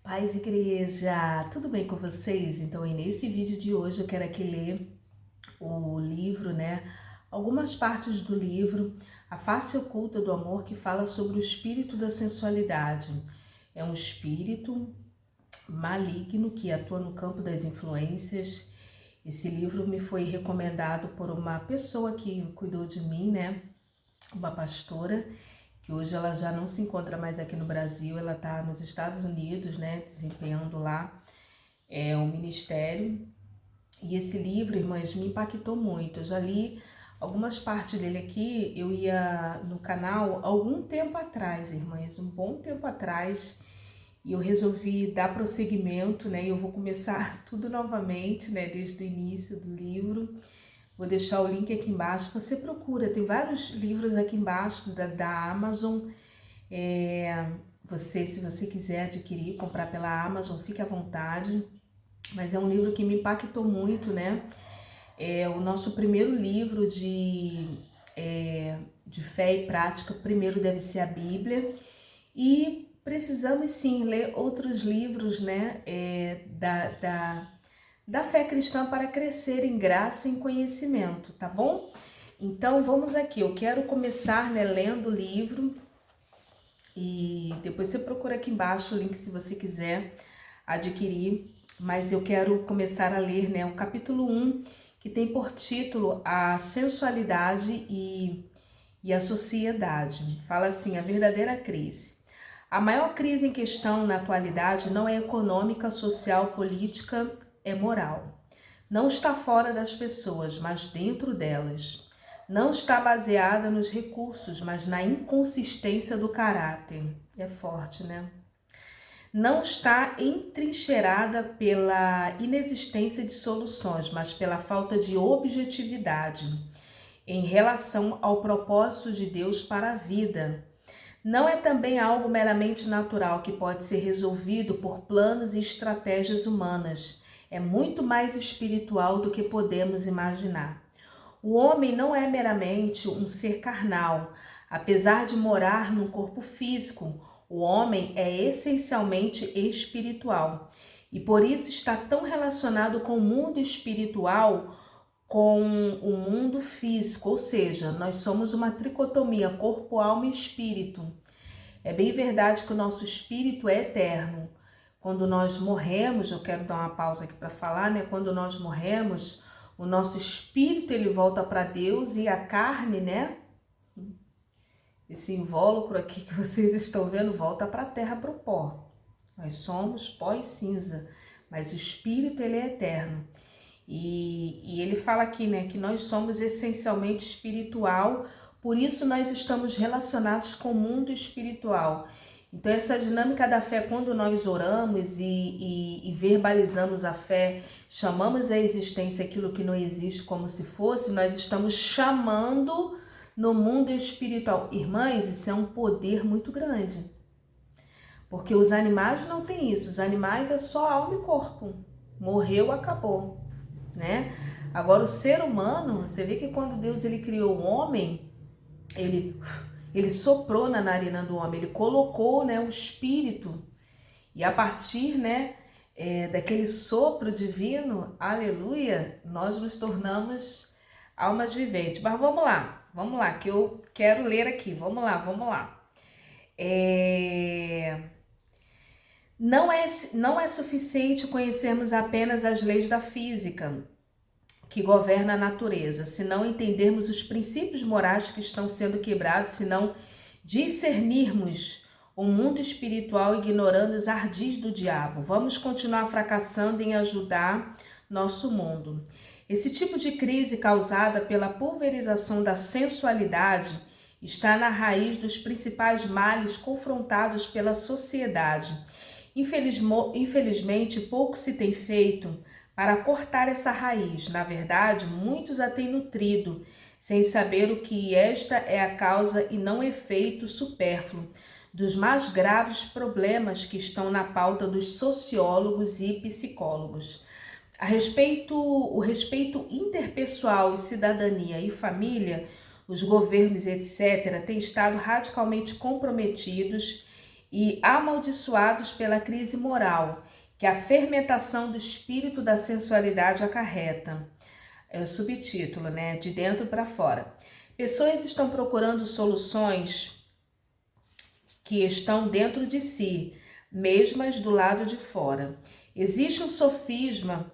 Paz, igreja! Tudo bem com vocês? Então, nesse vídeo de hoje eu quero aqui ler o livro, algumas partes do livro A Face Oculta do Amor, que fala sobre o espírito da sensualidade. É um espírito maligno que atua no campo das influências. Esse livro me foi recomendado por uma pessoa que cuidou de mim, uma pastora, que hoje ela já não se encontra mais aqui no Brasil, ela está nos Estados Unidos, desempenhando lá um ministério. E esse livro, irmãs, me impactou muito. Eu já li algumas partes dele aqui, eu ia no canal algum tempo atrás, irmãs, um bom tempo atrás, e eu resolvi dar prosseguimento, e eu vou começar tudo novamente, desde o início do livro. Vou deixar o link aqui embaixo, você procura, tem vários livros aqui embaixo da Amazon. Se você quiser adquirir, comprar pela Amazon, fique à vontade. Mas é um livro que me impactou muito, É o nosso primeiro livro de fé e prática, primeiro deve ser a Bíblia. E precisamos sim ler outros livros, da fé cristã para crescer em graça e em conhecimento, tá bom? Então vamos aqui, eu quero começar lendo o livro e depois você procura aqui embaixo o link se você quiser adquirir, mas eu quero começar a ler o capítulo 1, que tem por título A Sensualidade e a Sociedade. Fala assim, a verdadeira crise. A maior crise em questão na atualidade não é econômica, social, política, é moral. Não está fora das pessoas, mas dentro delas. Não está baseada nos recursos, mas na inconsistência do caráter. É forte, Não está entrincheirada pela inexistência de soluções, mas pela falta de objetividade em relação ao propósito de Deus para a vida. Não é também algo meramente natural que pode ser resolvido por planos e estratégias humanas. É muito mais espiritual do que podemos imaginar. O homem não é meramente um ser carnal. Apesar de morar num corpo físico, o homem é essencialmente espiritual. E por isso está tão relacionado com o mundo espiritual com o mundo físico, ou seja, nós somos uma tricotomia, corpo, alma e espírito. É bem verdade que o nosso espírito é eterno. Quando nós morremos, eu quero dar uma pausa aqui para falar, Quando nós morremos, o nosso espírito ele volta para Deus e a carne, Esse invólucro aqui que vocês estão vendo volta para a terra, para o pó. Nós somos pó e cinza, mas o espírito ele é eterno. E ele fala aqui, que nós somos essencialmente espiritual, por isso nós estamos relacionados com o mundo espiritual. Então essa dinâmica da fé, quando nós oramos e verbalizamos a fé, chamamos à existência aquilo que não existe como se fosse, nós estamos chamando no mundo espiritual. Irmãs, isso é um poder muito grande. Porque os animais não têm isso, os animais é só alma e corpo. Morreu, acabou. Agora o ser humano, você vê que quando Deus ele criou o homem, ele soprou na narina do homem, ele colocou, o espírito, e a partir, daquele sopro divino, aleluia, nós nos tornamos almas viventes. Mas vamos lá, que eu quero ler aqui, vamos lá. Não é suficiente conhecermos apenas as leis da física que governa a natureza, se não entendermos os princípios morais que estão sendo quebrados, se não discernirmos o mundo espiritual ignorando os ardis do diabo. Vamos continuar fracassando em ajudar nosso mundo. Esse tipo de crise causada pela pulverização da sensualidade está na raiz dos principais males confrontados pela sociedade. Infelizmente, pouco se tem feito para cortar essa raiz. Na verdade, muitos a têm nutrido, sem saber o que esta é a causa e não efeito supérfluo dos mais graves problemas que estão na pauta dos sociólogos e psicólogos. O respeito interpessoal e cidadania e família, os governos, etc., têm estado radicalmente comprometidos e amaldiçoados pela crise moral que a fermentação do espírito da sensualidade acarreta. É o subtítulo, né? De dentro para fora. Pessoas estão procurando soluções que estão dentro de si, mesmas do lado de fora. Existe um sofisma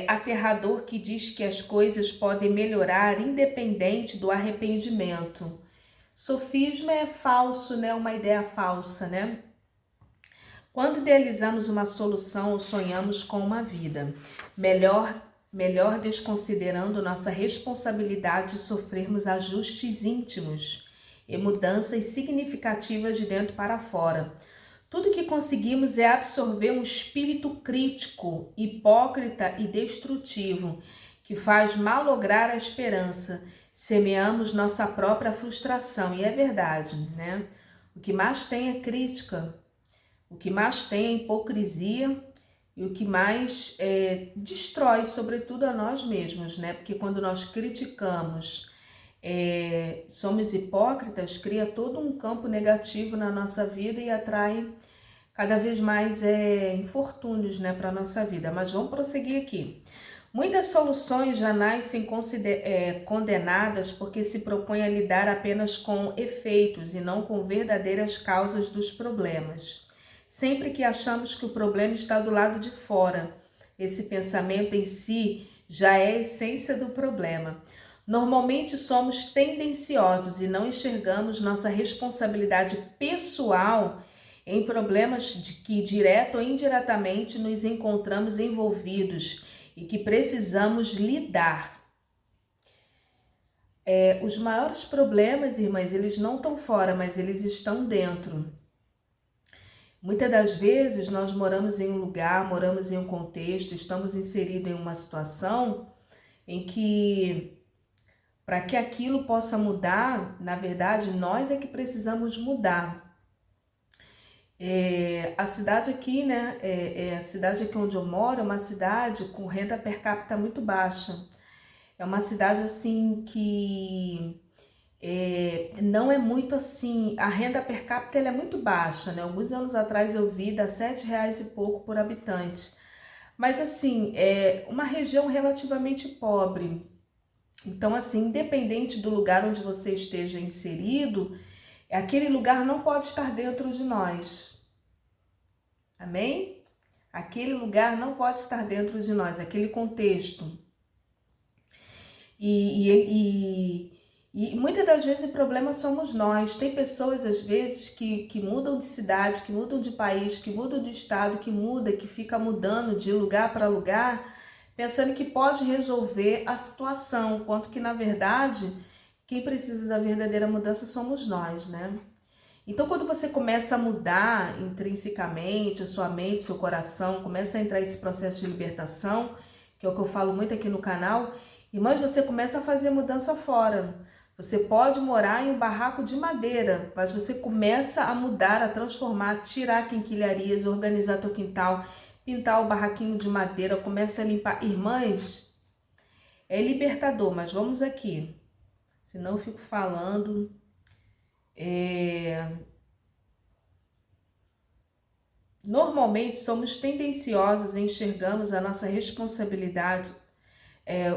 aterrador que diz que as coisas podem melhorar independente do arrependimento. Sofisma é falso, né? Uma ideia falsa, né? Quando idealizamos uma solução ou sonhamos com uma vida, melhor desconsiderando nossa responsabilidade de sofrermos ajustes íntimos e mudanças significativas de dentro para fora. Tudo que conseguimos é absorver um espírito crítico, hipócrita e destrutivo, que faz malograr a esperança. Semeamos nossa própria frustração, e é verdade, né? O que mais tem é crítica, o que mais tem é hipocrisia e o que mais destrói, sobretudo, a nós mesmos, né? Porque quando nós criticamos, somos hipócritas, cria todo um campo negativo na nossa vida e atrai cada vez mais infortúnios, né, para a nossa vida. Mas vamos prosseguir aqui. Muitas soluções já nascem condenadas porque se propõem a lidar apenas com efeitos e não com verdadeiras causas dos problemas. Sempre que achamos que o problema está do lado de fora, esse pensamento em si já é a essência do problema. Normalmente somos tendenciosos e não enxergamos nossa responsabilidade pessoal em problemas de que, direto ou indiretamente, nos encontramos envolvidos e que precisamos lidar. Os maiores problemas, irmãs, eles não estão fora, mas eles estão dentro. Muitas das vezes nós moramos em um lugar, moramos em um contexto, estamos inseridos em uma situação em que, para que aquilo possa mudar, na verdade, nós é que precisamos mudar. A cidade aqui, né, a cidade aqui onde eu moro é uma cidade com renda per capita muito baixa. É uma cidade assim que não é muito assim, a renda per capita ela é muito baixa, né? Alguns anos atrás eu vi dá R$7 e pouco por habitante. Mas assim, é uma região relativamente pobre. Então assim, independente do lugar onde você esteja inserido, aquele lugar não pode estar dentro de nós. Amém? Aquele lugar não pode estar dentro de nós, aquele contexto. E muitas das vezes o problema somos nós. Tem pessoas, às vezes, que mudam de cidade, que mudam de país, que mudam de estado, que fica mudando de lugar para lugar, pensando que pode resolver a situação, enquanto que, na verdade, quem precisa da verdadeira mudança somos nós, né? Então, quando você começa a mudar intrinsecamente a sua mente, seu coração, começa a entrar esse processo de libertação, que é o que eu falo muito aqui no canal, irmãs, você começa a fazer mudança fora. Você pode morar em um barraco de madeira, mas você começa a mudar, a transformar, a tirar quinquilharias, organizar teu quintal, pintar o barraquinho de madeira, começa a limpar. Irmãs, é libertador, mas vamos aqui. Senão eu fico falando. Normalmente somos tendenciosos e enxergamos a nossa responsabilidade.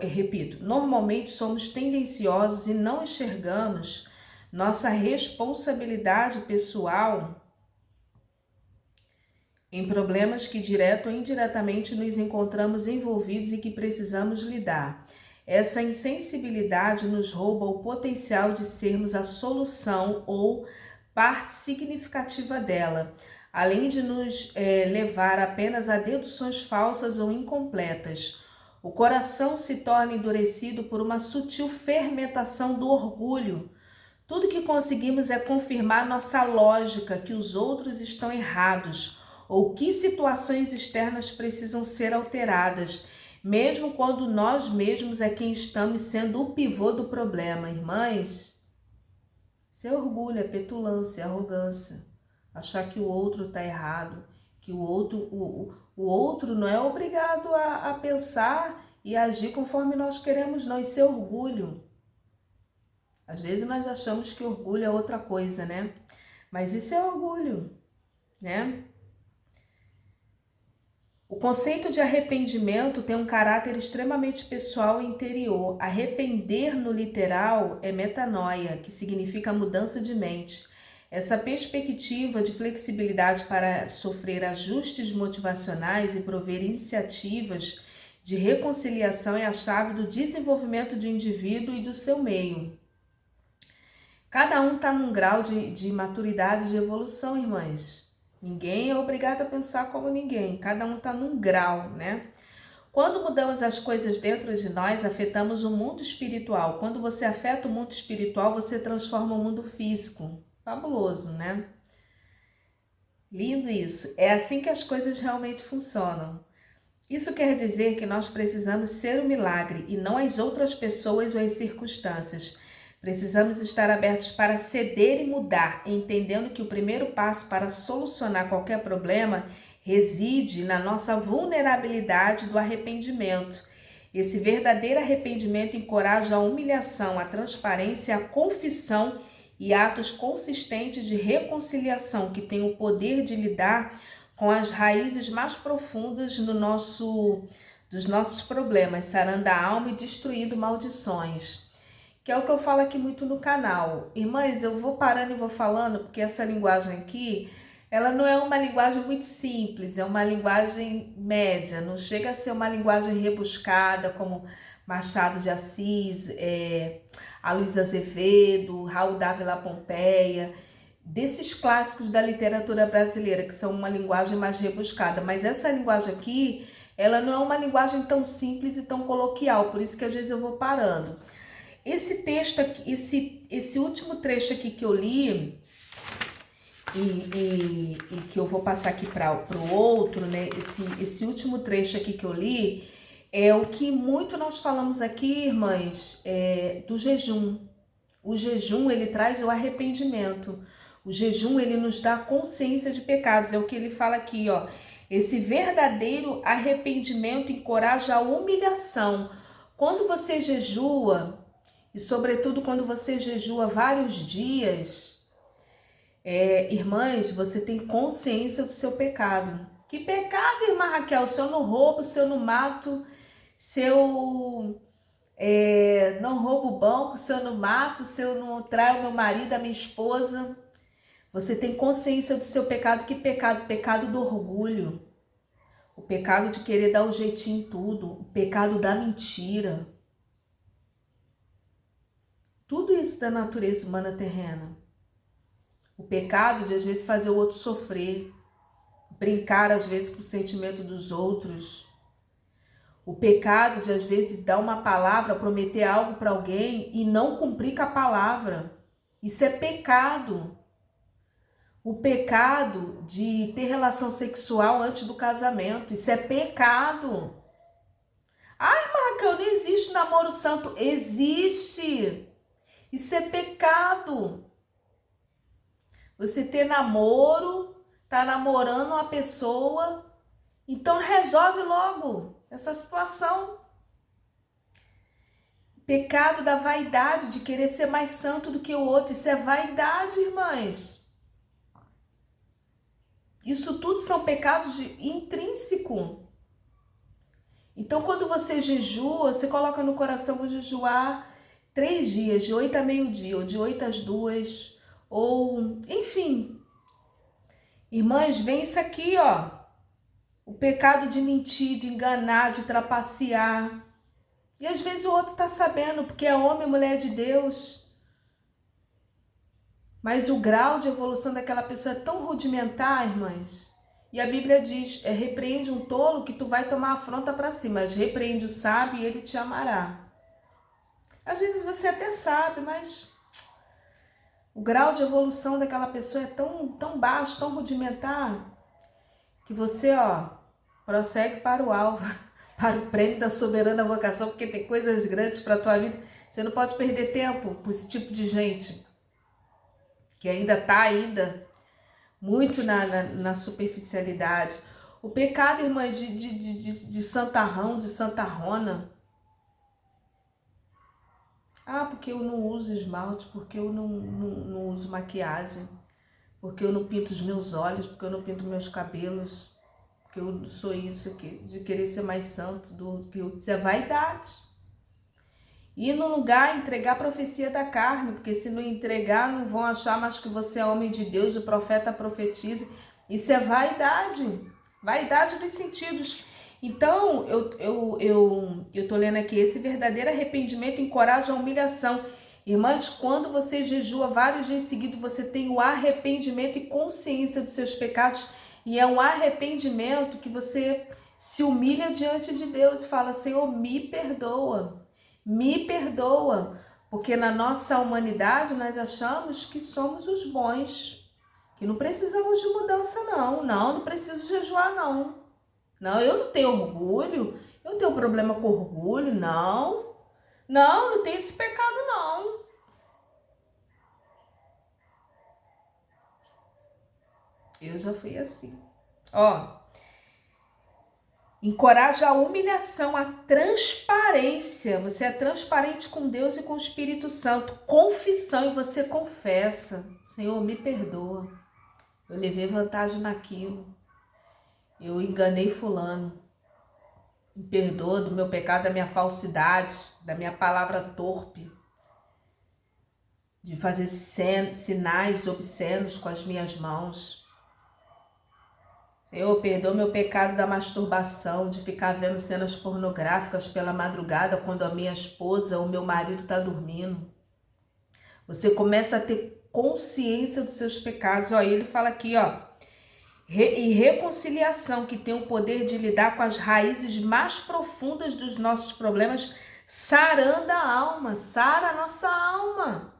Repito, normalmente somos tendenciosos e não enxergamos nossa responsabilidade pessoal em problemas que direto ou indiretamente nos encontramos envolvidos e que precisamos lidar. Essa insensibilidade nos rouba o potencial de sermos a solução ou parte significativa dela, além de nos levar apenas a deduções falsas ou incompletas. O coração se torna endurecido por uma sutil fermentação do orgulho. Tudo que conseguimos é confirmar nossa lógica que os outros estão errados ou que situações externas precisam ser alteradas, mesmo quando nós mesmos é quem estamos sendo o pivô do problema. Irmãs, isso é orgulho, é petulância, é arrogância. Achar que o outro está errado, que o outro não é obrigado a pensar e agir conforme nós queremos, não. Isso é orgulho. Às vezes nós achamos que orgulho é outra coisa, né? Mas isso é orgulho. né? O conceito de arrependimento tem um caráter extremamente pessoal e interior. Arrepender no literal é metanoia, que significa mudança de mente. Essa perspectiva de flexibilidade para sofrer ajustes motivacionais e prover iniciativas de reconciliação é a chave do desenvolvimento do indivíduo e do seu meio. Cada um está num grau de maturidade, de evolução, irmãs. Ninguém é obrigado a pensar como ninguém, cada um está num grau, né? Quando mudamos as coisas dentro de nós, afetamos o mundo espiritual. Quando você afeta o mundo espiritual, você transforma o mundo físico. Fabuloso, né? Lindo isso. É assim que as coisas realmente funcionam. Isso quer dizer que nós precisamos ser o milagre e não as outras pessoas ou as circunstâncias. Precisamos estar abertos para ceder e mudar, entendendo que o primeiro passo para solucionar qualquer problema reside na nossa vulnerabilidade do arrependimento. Esse verdadeiro arrependimento encoraja a humilhação, a transparência, a confissão e atos consistentes de reconciliação que têm o poder de lidar com as raízes mais profundas dos nossos problemas, sarando a alma e destruindo maldições. Que é o que eu falo aqui muito no canal. Irmãs, eu vou parando e vou falando, porque essa linguagem aqui, ela não é uma linguagem muito simples, é uma linguagem média, não chega a ser uma linguagem rebuscada, como Machado de Assis, Aloysio Azevedo, Raul Dávila Pompeia, desses clássicos da literatura brasileira, que são uma linguagem mais rebuscada. Mas essa linguagem aqui, ela não é uma linguagem tão simples e tão coloquial, por isso que às vezes eu vou parando. Esse texto aqui, esse último trecho aqui que eu li e que eu vou passar aqui para o outro, né? Esse último trecho aqui que eu li é o que muito nós falamos aqui, irmãs, do jejum. O jejum, ele traz o arrependimento. O jejum, ele nos dá consciência de pecados. É o que ele fala aqui, ó. Esse verdadeiro arrependimento encoraja a humilhação. Quando você jejua, e sobretudo quando você jejua vários dias, irmãs, você tem consciência do seu pecado. Que pecado, irmã Raquel? Se eu não roubo, se eu não mato, se eu não roubo o banco, se eu não mato, se eu não traio meu marido, a minha esposa. Você tem consciência do seu pecado. Que pecado? Pecado do orgulho. O pecado de querer dar o jeitinho em tudo. O pecado da mentira. Tudo isso da natureza humana terrena. O pecado de às vezes fazer o outro sofrer, brincar às vezes com o sentimento dos outros. O pecado de às vezes dar uma palavra, prometer algo para alguém e não cumprir com a palavra. Isso é pecado. O pecado de ter relação sexual antes do casamento. Isso é pecado. Ai, Marcão, não existe namoro santo. Existe. Isso é pecado. Você ter namoro, tá namorando uma pessoa, então resolve logo essa situação. Pecado da vaidade, de querer ser mais santo do que o outro. Isso é vaidade, irmãs. Isso tudo são pecados intrínsecos. Então, quando você jejua, você coloca no coração, vou jejuar 3 dias, de 8 a meio-dia, ou de 8 às 2, ou enfim. Irmãs, vem isso aqui, ó. O pecado de mentir, de enganar, de trapacear. E às vezes o outro tá sabendo, porque é homem e mulher de Deus. Mas o grau de evolução daquela pessoa é tão rudimentar, irmãs. E a Bíblia diz, repreende um tolo que tu vai tomar afronta para si, mas repreende o sábio e ele te amará. Às vezes você até sabe, mas o grau de evolução daquela pessoa é tão baixo, tão rudimentar, que você, ó, prossegue para o alvo, para o prêmio da soberana vocação, porque tem coisas grandes para a tua vida. Você não pode perder tempo com esse tipo de gente, que ainda está muito na superficialidade. O pecado, irmã, de santarrão, de santarrona. Ah, porque eu não uso esmalte, porque eu não uso maquiagem. porque eu não pinto os meus olhos, porque eu não pinto meus cabelos, porque eu sou isso aqui, de querer ser mais santo do que eu. Isso é vaidade. Ir no lugar, entregar a profecia da carne, porque se não entregar, não vão achar mais que você é homem de Deus, o profeta profetiza. Isso é vaidade. Vaidade dos sentidos. Então, eu tô lendo aqui, esse verdadeiro arrependimento encoraja a humilhação. Irmãs, quando você jejua vários dias seguidos, você tem o arrependimento e consciência dos seus pecados, e é um arrependimento que você se humilha diante de Deus e fala: Senhor, me perdoa. Me perdoa, porque na nossa humanidade nós achamos que somos os bons, que não precisamos de mudança não preciso jejuar não, eu não tenho orgulho, eu não tenho problema com orgulho, não tenho esse pecado não. Eu já fui assim, encoraja a humilhação, a transparência. Você é transparente com Deus e com o Espírito Santo. Confissão, e você confessa: Senhor, me perdoa. Eu levei vantagem naquilo. Eu enganei fulano. Me perdoa do meu pecado, da minha falsidade, da minha palavra torpe, de fazer sinais obscenos com as minhas mãos. Senhor, perdoa meu pecado da masturbação, de ficar vendo cenas pornográficas pela madrugada quando a minha esposa ou meu marido está dormindo. Você começa a ter consciência dos seus pecados. Ele fala aqui, e reconciliação, que tem o poder de lidar com as raízes mais profundas dos nossos problemas, sarando a alma, sara a nossa alma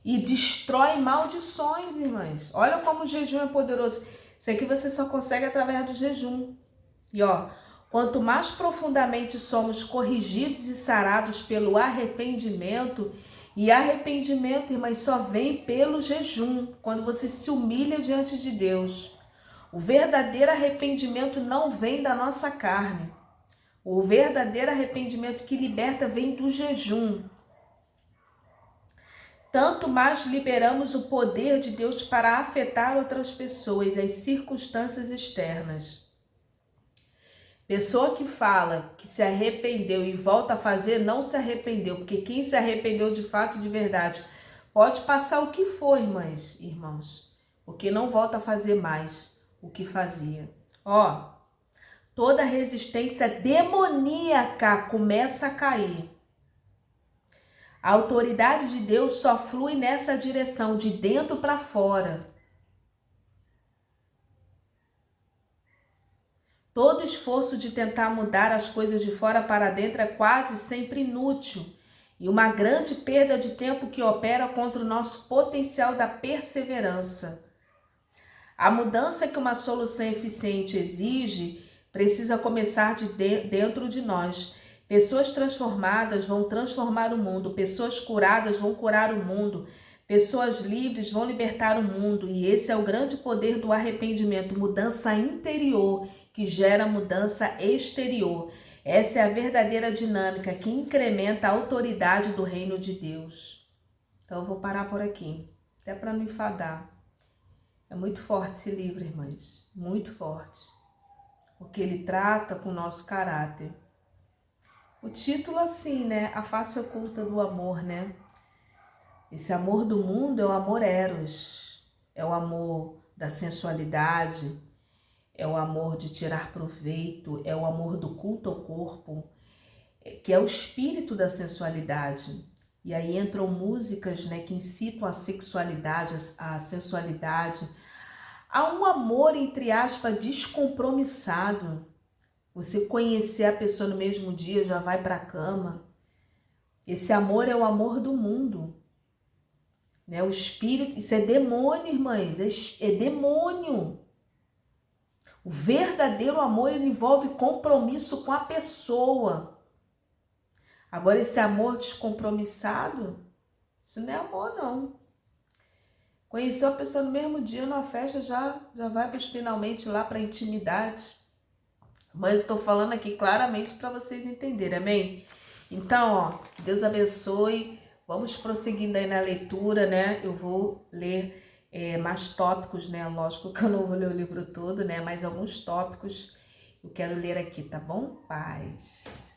e destrói maldições, irmãs. Olha como o jejum é poderoso. Isso aqui você só consegue através do jejum. E quanto mais profundamente somos corrigidos e sarados pelo arrependimento, e arrependimento, irmãs, só vem pelo jejum, quando você se humilha diante de Deus. O verdadeiro arrependimento não vem da nossa carne. O verdadeiro arrependimento que liberta vem do jejum. Tanto mais liberamos o poder de Deus para afetar outras pessoas, as circunstâncias externas. Pessoa que fala que se arrependeu e volta a fazer, não se arrependeu, porque quem se arrependeu de fato e de verdade pode passar o que for, irmãos, porque não volta a fazer mais o que fazia. Toda resistência demoníaca começa a cair. A autoridade de Deus só flui nessa direção, de dentro para fora. Todo esforço de tentar mudar as coisas de fora para dentro é quase sempre inútil e uma grande perda de tempo que opera contra o nosso potencial da perseverança. A mudança que uma solução eficiente exige precisa começar de dentro de nós. Pessoas transformadas vão transformar o mundo, pessoas curadas vão curar o mundo, pessoas livres vão libertar o mundo, e esse é o grande poder do arrependimento, mudança interior que gera mudança exterior. Essa é a verdadeira dinâmica que incrementa a autoridade do reino de Deus. Então eu vou parar por aqui, até para não enfadar. É muito forte esse livro, irmãs, muito forte, porque ele trata com o nosso caráter. O título assim, né? A face oculta do amor, né? Esse amor do mundo é o amor eros, é o amor da sensualidade, é o amor de tirar proveito, é o amor do culto ao corpo, que é o espírito da sensualidade. E aí entram músicas, né, que incitam a sexualidade, a sensualidade. Há um amor, entre aspas, descompromissado. Você conhecer a pessoa no mesmo dia, já vai para a cama. Esse amor é o amor do mundo. Né? O espírito, isso é demônio, irmãs, é demônio. O verdadeiro amor, ele envolve compromisso com a pessoa. Agora, esse amor descompromissado, isso não é amor, não. Conheceu a pessoa no mesmo dia, numa festa, já vai para finalmente lá para a intimidade. Mas eu estou falando aqui claramente para vocês entenderem, amém? Então, que Deus abençoe. Vamos prosseguindo aí na leitura, né? Eu vou ler mais tópicos, né? Lógico que eu não vou ler o livro todo, né? Mas alguns tópicos eu quero ler aqui, tá bom? Paz.